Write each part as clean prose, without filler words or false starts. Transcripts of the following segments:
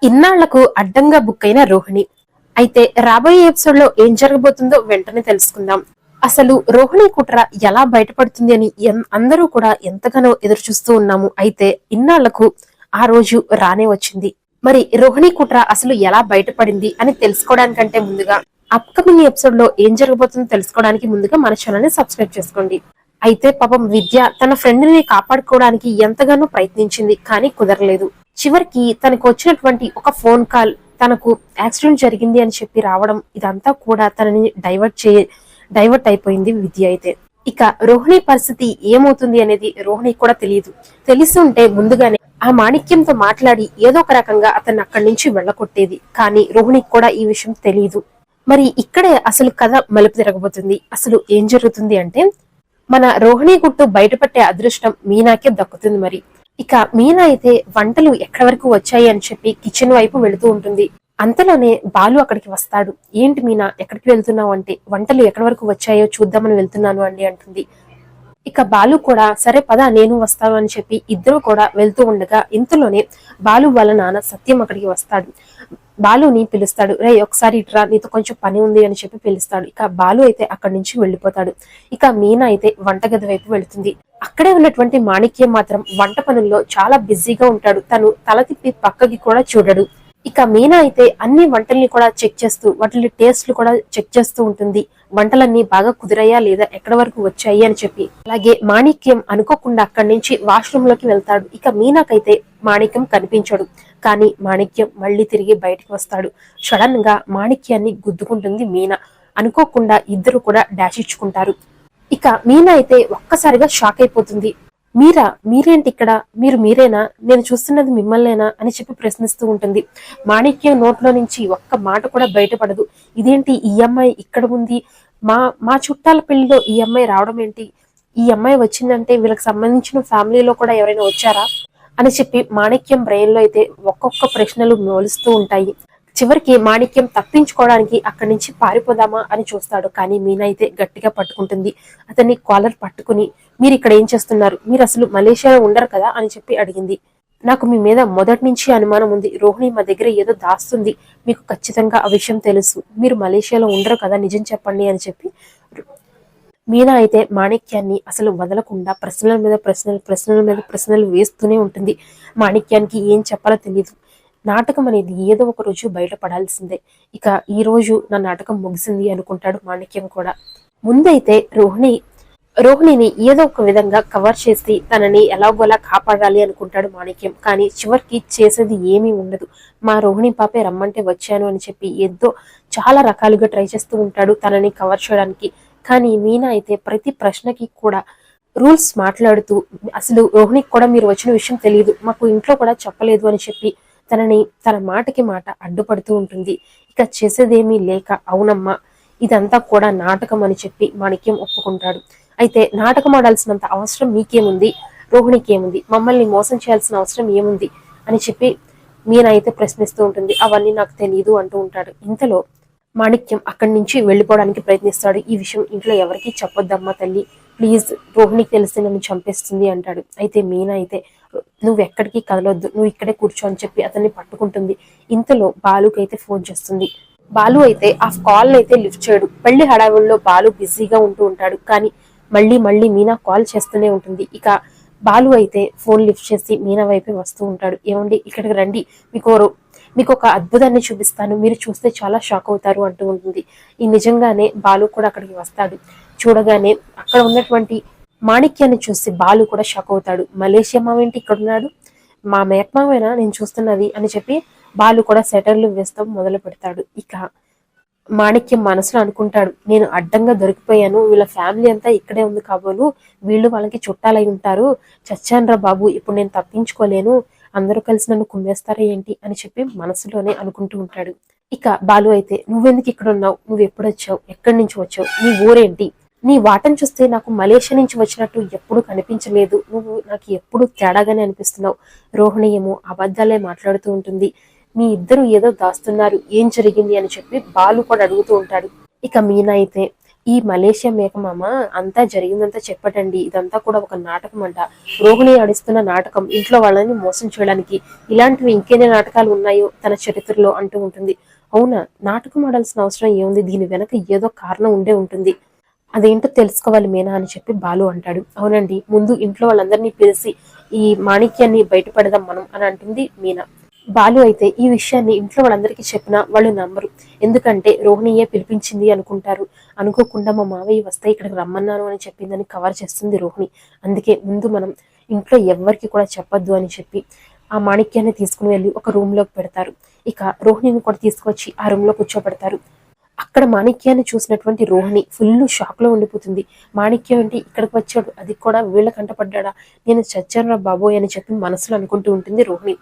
ఇన్నాళ్లకు అడ్డంగా బుక్ అయిన రోహిణి. అయితే రాబోయే ఎపిసోడ్ లో ఏం జరగబోతుందో వెంటనే తెలుసుకుందాం. అసలు రోహిణి కుట్ర ఎలా బయటపడుతుంది అని అందరూ కూడా ఎంతగానో ఎదురు చూస్తూ ఉన్నాము. అయితే ఇన్నాళ్లకు ఆ రోజు రానే వచ్చింది. మరి రోహిణి కుట్ర అసలు ఎలా బయటపడింది అని తెలుసుకోవడానికంటే ముందుగా అప్కమింగ్ ఎపిసోడ్ లో ఏం జరగబోతుందో తెలుసుకోవడానికి ముందుగా మన ఛానల్ ని సబ్స్క్రైబ్ చేసుకోండి. అయితే పాపం విద్య తన ఫ్రెండ్ ని కాపాడుకోవడానికి ఎంతగానో ప్రయత్నించింది, కానీ కుదరలేదు. చివరికి తనకు వచ్చినటువంటి ఒక ఫోన్ కాల్ తనకు యాక్సిడెంట్ జరిగింది అని చెప్పి రావడం, ఇదంతా కూడా తనని డైవర్ట్ అయిపోయింది విద్య. అయితే ఇక రోహిణి పరిస్థితి ఏమవుతుంది అనేది రోహిణి కూడా తెలియదు. తెలిసుంటే ముందుగానే ఆ మాణిక్యంతో మాట్లాడి ఏదో ఒక రకంగా అతన్ని అక్కడి నుంచి వెళ్ళగొట్టేది. కానీ రోహిణికి కూడా ఈ విషయం తెలియదు. మరి ఇక్కడే అసలు కథ మలుపు తిరగబోతుంది. అసలు ఏం జరుగుతుంది అంటే, మన రోహిణి గుట్టు బయటపట్టే అదృష్టం మీనాకే దక్కుతుంది. మరి ఇక మీనా అయితే వంటలు ఎక్కడి వరకు వచ్చాయి అని చెప్పి కిచెన్ వైపు వెళుతూ ఉంటుంది. అంతలోనే బాలు అక్కడికి వస్తాడు. ఏంటి మీనా, ఎక్కడికి వెళ్తున్నావు అంటే, వంటలు ఎక్కడి వరకు వచ్చాయో చూద్దామని వెళ్తున్నాను అండి అంటుంది. ఇక బాలు కూడా సరే పద నేను వస్తాను అని చెప్పి ఇద్దరు కూడా వెళ్తూ ఉండగా ఇంతలోనే బాలు వాళ్ళ నాన్న సత్యం అక్కడికి వస్తాడు. బాలుని పిలుస్తాడు. రే ఒకసారి ఇట్రా, నీతో కొంచెం పని ఉంది అని చెప్పి పిలుస్తాడు. ఇక బాలు అయితే అక్కడి నుంచి వెళ్లిపోతాడు. ఇక మీనా అయితే వంటగది వైపు వెళుతుంది. అక్కడే ఉన్నటువంటి మాణిక్యం మాత్రం వంట పనుల్లో చాలా బిజీగా ఉంటాడు. తను తల తిప్పి పక్కకి కూడా చూడడు. ఇక మీనా అయితే అన్ని వంటల్ని కూడా చెక్ చేస్తూ వాటి టేస్ట్లు కూడా చెక్ చేస్తూ ఉంటుంది. వంటలన్నీ బాగా కుదిరయ్యా లేదా ఎక్కడి వరకు వచ్చాయి అని చెప్పి. అలాగే మాణిక్యం అనుకోకుండా అక్కడి నుంచి వాష్రూమ్ లోకి వెళ్తాడు. ఇక మీనాకైతే మాణిక్యం కనిపించడు. కానీ మాణిక్యం మళ్ళీ తిరిగి బయటకు వస్తాడు. సడన్ గా మాణిక్యాన్ని గుద్దుకుంటుంది మీనా. అనుకోకుండా ఇద్దరు కూడా డాష్ ఇచ్చుకుంటారు. ఇక మీనా అయితే ఒక్కసారిగా షాక్ అయిపోతుంది. మీరేంటి ఇక్కడ, మీరేనా, నేను చూస్తున్నది మిమ్మల్నేనా అని చెప్పి ప్రశ్నిస్తూ ఉంటుంది. మాణిక్యం నోట్లో నుంచి ఒక్క మాట కూడా బయటపడదు. ఇదేంటి, ఈ అమ్మాయి ఇక్కడ ఉంది, మా చుట్టాల పెళ్లిలో ఈ అమ్మాయి రావడం ఏంటి, ఈ అమ్మాయి వచ్చిందంటే వీళ్ళకి సంబంధించిన ఫ్యామిలీలో కూడా ఎవరైనా వచ్చారా అని చెప్పి మాణిక్యం బ్రెయిన్ లో అయితే ఒక్కొక్క ప్రశ్నలు మోలుస్తూ ఉంటాయి. చివరికి మాణిక్యం తప్పించుకోవడానికి అక్కడి నుంచి పారిపోదామా అని చూస్తాడు. కానీ మీనా అయితే గట్టిగా పట్టుకుంటుంది. అతన్ని కాలర్ పట్టుకుని, మీరు ఇక్కడ ఏం చేస్తున్నారు, మీరు అసలు మలేషియాలో ఉండరు కదా అని చెప్పి అడిగింది. నాకు మీ మీద మొదటి నుంచి అనుమానం ఉంది. రోహిణి మా దగ్గర ఏదో దాస్తుంది, మీకు ఖచ్చితంగా ఆ విషయం తెలుసు, మీరు మలేషియాలో ఉండరు కదా, నిజం చెప్పండి అని చెప్పి మీనా అయితే మాణిక్యాన్ని అసలు వదలకుండా ప్రశ్నల మీద ప్రశ్నలు వేస్తూనే ఉంటుంది. మాణిక్యానికి ఏం చెప్పాలో తెలియదు. నాటకం అనేది ఏదో ఒక రోజు బయటపడాల్సిందే. ఇక ఈ రోజు నా నాటకం ముగిసింది అనుకుంటాడు మాణిక్యం కూడా. ముందైతే రోహిణిని ఏదో ఒక విధంగా కవర్ చేసి తనని ఎలాగోలా కాపాడాలి అనుకుంటాడు మాణిక్యం. కానీ చివరికి చేసేది ఏమీ ఉండదు. మా రోహిణి పాపే రమ్మంటే వచ్చాను అని చెప్పి ఏదో చాలా రకాలుగా ట్రై చేస్తూ ఉంటాడు తనని కవర్ చేయడానికి. కానీ మీనా అయితే ప్రతి ప్రశ్నకి కూడా రూల్స్ మాట్లాడుతూ, అసలు రోహిణికి కూడా మీరు వచ్చిన విషయం తెలియదు, మాకు ఇంట్లో కూడా చెప్పలేదు అని చెప్పి తన మాటకి మాట అడ్డుపడుతూ ఉంటుంది. ఇక చేసేదేమీ లేక, అవునమ్మా ఇదంతా కూడా నాటకం అని చెప్పి మాణిక్యం ఒప్పుకుంటాడు. అయితే నాటకం ఆడాల్సినంత అవసరం మీకేముంది, రోహిణికి ఏముంది, మమ్మల్ని మోసం చేయాల్సిన అవసరం ఏముంది అని చెప్పి మీనా అయితే ప్రశ్నిస్తూ ఉంటుంది. అవన్నీ నాకు తెలియదు అంటూ ఉంటాడు. ఇంతలో మాణిక్యం అక్కడి నుంచి వెళ్ళిపోవడానికి ప్రయత్నిస్తాడు. ఈ విషయం ఇంట్లో ఎవరికి చెప్పొద్దమ్మా తల్లి, ప్లీజ్, రోహిణికి తెలిస్తే నన్ను చంపేస్తుంది అంటాడు. అయితే మీనా అయితే నువ్వు ఎక్కడికి కదలొద్దు, నువ్వు ఇక్కడే కూర్చో అని చెప్పి అతన్ని పట్టుకుంటుంది. ఇంతలో బాలుకి అయితే ఫోన్ చేస్తుంది. బాలు అయితే ఆ కాల్ అయితే లిఫ్ట్ చేయడు. పెళ్లి హడావుల్లో బాలు బిజీగా ఉంటూ ఉంటాడు. కానీ మళ్ళీ మీనా కాల్ చేస్తూనే ఉంటుంది. ఇక బాలు అయితే ఫోన్ లిఫ్ట్ చేసి మీనా వైపే వస్తూ ఉంటాడు. ఏమండి ఇక్కడికి రండి, మీకు ఒక అద్భుతాన్ని చూపిస్తాను, మీరు చూస్తే చాలా షాక్ అవుతారు అంటూ ఉంటుంది. ఈ నిజంగానే బాలు కూడా అక్కడికి వస్తాడు. చూడగానే అక్కడ ఉన్నటువంటి మాణిక్యాన్ని చూసి బాలు కూడా షాక్ అవుతాడు. మలేషియా మావేంటి ఇక్కడ ఉన్నాడు, మా మేకమావేనా నేను చూస్తున్నది అని చెప్పి బాలు కూడా సెటర్లు వేస్తాం మొదలు పెడతాడు. ఇక మాణిక్యం మనసులో అనుకుంటాడు, నేను అడ్డంగా దొరికిపోయాను, వీళ్ళ ఫ్యామిలీ అంతా ఇక్కడే ఉంది కాబోలు, వీళ్ళు వాళ్ళకి చుట్టాలై ఉంటారు, చచ్చాన్రా బాబు, ఇప్పుడు నేను తప్పించుకోలేను, అందరూ కలిసి నన్ను కుమ్మేస్తారా ఏంటి అని చెప్పి మనసులోనే అనుకుంటూ ఉంటాడు. ఇక బాలు అయితే, నువ్వెందుకు ఇక్కడ ఉన్నావు, నువ్వు ఎప్పుడు వచ్చావు, ఎక్కడి నుంచి వచ్చావు, నీ ఊరేంటి, నీ వాటం చూస్తే నాకు మలేషియా నుంచి వచ్చినట్టు ఎప్పుడు కనిపించలేదు, నువ్వు నాకు ఎప్పుడు తేడాగానే అనిపిస్తున్నావు, రోహిణి ఏమో అబద్ధాలే మాట్లాడుతూ ఉంటుంది, మీ ఇద్దరు ఏదో దాస్తున్నారు, ఏం జరిగింది అని చెప్పి బాలు కూడా అడుగుతూ ఉంటాడు. ఇక మీనా అయితే, ఈ మలేషియా మేకమామ అంతా జరిగిందంతా చెప్పటండి, ఇదంతా కూడా ఒక నాటకం అంట. రోహిణి ఆడిస్తున్న నాటకం, ఇంట్లో వాళ్ళని మోసం చేయడానికి. ఇలాంటివి ఇంకెన్ని నాటకాలు ఉన్నాయో తన చరిత్రలో అంటూ ఉంటుంది. అవునా, నాటకం ఆడాల్సిన అవసరం ఏముంది, దీని వెనక ఏదో కారణం ఉండే ఉంటుంది, అదేంటో తెలుసుకోవాలి మీనా అని చెప్పి బాలు అంటాడు. అవునండి, ముందు ఇంట్లో వాళ్ళందరినీ పిలిచి ఈ మాణిక్యాన్ని బయటపడదాం మనం అని అంటుంది మీనా. బాలు అయితే ఈ విషయాన్ని ఇంట్లో వాళ్ళందరికీ చెప్పినా వాళ్ళు నమ్మరు. ఎందుకంటే రోహిణియే పిలిపించింది అనుకుంటారు. అనుకోకుండా మా మావయ్య వస్తే ఇక్కడికి రమ్మన్నాను అని చెప్పిందని కవర్ చేస్తుంది రోహిణి. అందుకే ముందు మనం ఇంట్లో ఎవ్వరికి కూడా చెప్పొద్దు అని చెప్పి ఆ మాణిక్యాన్ని తీసుకుని వెళ్ళి ఒక రూమ్ లోకి పెడతారు. ఇక రోహిణిని కూడా తీసుకొచ్చి ఆ రూమ్ లో కూర్చోబెడతారు. అక్కడ మాణిక్యాన్ని చూసినటువంటి రోహిణి ఫుల్ షాక్ లో ఉండిపోతుంది. మాణిక్యం ఏంటి ఇక్కడికి వచ్చాడు, అది కూడా వీళ్ళ కంటపడ్డా, నేను చచ్చాను రా బాబోయ్ అని చెప్పి మనసులో అనుకుంటూ ఉంటుంది రోహిణి.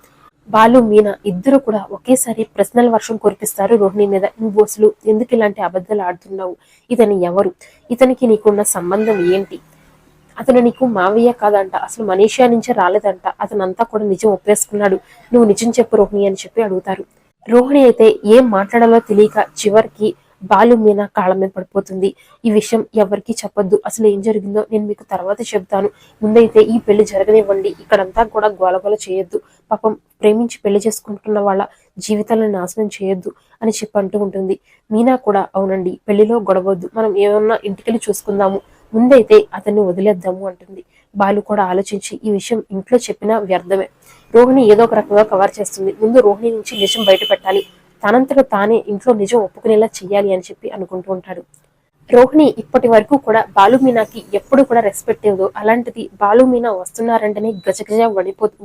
బాలు మీనా ఇద్దరు కూడా ఒకేసారి ప్రశ్నల వర్షం కురిపిస్తారు రోహిణి మీద. నువ్వు అసలు ఎందుకు ఇలాంటి అబద్ధాలు ఆడుతున్నావు, ఇతను ఎవరు, ఇతనికి నీకున్న సంబంధం ఏంటి, అతను నీకు మావయ్య కాదంట, అసలు మలేషియా నుంచే రాలేదంట, అతనంతా కూడా నిజం ఒప్పేసుకున్నాడు, నువ్వు నిజం చెప్పు రోహిణి అని చెప్పి అడుగుతారు. రోహిణి అయితే ఏం మాట్లాడాలో తెలియక చివరికి బాలు మీనా కాళ్ళ మీద పడిపోతుంది. ఈ విషయం ఎవరికి చెప్పొద్దు, అసలు ఏం జరిగిందో నేను మీకు తర్వాత చెబుతాను, ముందైతే ఈ పెళ్లి జరగనివ్వండి, ఇక్కడంతా కూడా గోలగోల చేయొద్దు, పాపం ప్రేమించి పెళ్లి చేసుకుంటున్న వాళ్ళ జీవితాలను నాశనం చేయొద్దు అని చెప్పి అంటూ ఉంటుంది. మీనా కూడా అవునండి, పెళ్లిలో గొడవద్దు, మనం ఏమన్నా ఇంటికెళ్ళి చూసుకుందాము, ముందైతే అతన్ని వదిలేద్దాము అంటుంది. బాలు కూడా ఆలోచించి ఈ విషయం ఇంట్లో చెప్పినా వ్యర్థమే, రోహిణి ఏదో ఒక రకంగా కవర్ చేస్తుంది, ముందు రోహిణి నుంచి నిజం బయట పెట్టాలి, తనంతట తానే ఇంట్లో నిజం ఒప్పుకునేలా చెయ్యాలి అని చెప్పి అనుకుంటూ ఉంటాడు. రోహిణి ఇప్పటి వరకు కూడా బాలు మీనాకి ఎప్పుడు కూడా రెస్పెక్ట్ ఇవ్వదు. అలాంటిది బాలు మీనా వస్తున్నారంటేనే గజగజ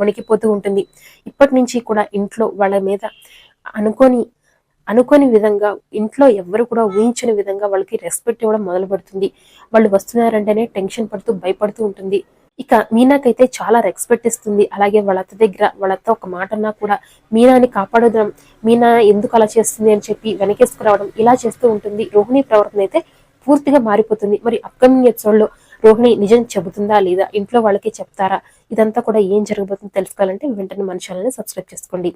వణికిపోతూ ఉంటుంది. ఇప్పటి నుంచి కూడా ఇంట్లో వాళ్ళ మీద అనుకోని విధంగా, ఇంట్లో ఎవరు కూడా ఊహించని విధంగా వాళ్ళకి రెస్పెక్ట్ ఇవ్వడం మొదలు పెడుతుంది. వాళ్ళు వస్తున్నారంటేనే టెన్షన్ పడుతూ భయపడుతూ ఉంటుంది. ఇక మీనాకైతే చాలా రెస్పెక్ట్ ఇస్తుంది. అలాగే వాళ్ళ అత్త దగ్గర వాళ్ళతో ఒక మాట అన్నా కూడా మీనాని కాపాడడం, మీనా ఎందుకు అలా చేస్తుంది అని చెప్పి వెనకేసుకురావడం, ఇలా చేస్తూ ఉంటుంది. రోహిణి ప్రవర్తన అయితే పూర్తిగా మారిపోతుంది. మరి అప్కమింగ్ ఎపిసోడ్ లో రోహిణి నిజం చెబుతుందా లేదా, ఇంట్లో వాళ్ళకి చెప్తారా, ఇదంతా కూడా ఏం జరగబోతుందో తెలుసుకోవాలంటే వెంటనే మన ఛానల్ ని సబ్స్క్రైబ్ చేసుకోండి.